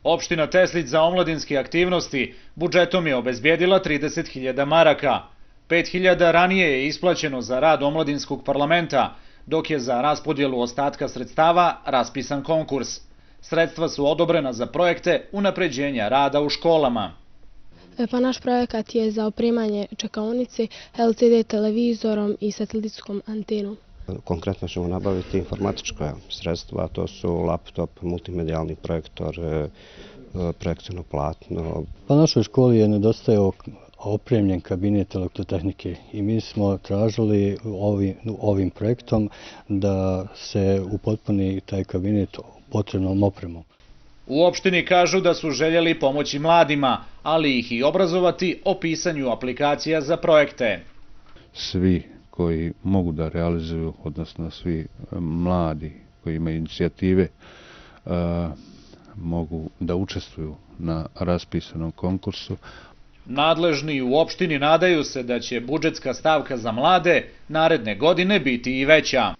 Opština Teslić za omladinske aktivnosti budžetom je obezbjedila 30.000 maraka. 5.000 ranije je isplaćeno za rad omladinskog parlamenta, dok je za raspodjelu ostatka sredstava raspisan konkurs. Sredstva su odobrena za projekte unapređenja rada u školama. Pa naš projekat je za opremanje čekaonice LCD televizorom i satelitskom antenom. Konkretno ćemo nabaviti informatička sredstva, to su laptop, multimedijalni projektor, projekcijno platno. Pa našoj školi je nedostajao opremljen kabinet elektrotehnike i mi smo tražili ovim projektom da se upotpuni taj kabinet potrebnom opremom. U opštini kažu da su željeli pomoći mladima, ali ih i obrazovati o pisanju aplikacija za projekte. Svi koji mogu da realizuju, odnosno svi mladi koji imaju inicijative, mogu da učestvuju na raspisanom konkursu. Nadležni u opštini nadaju se da će budžetska stavka za mlade naredne godine biti i veća.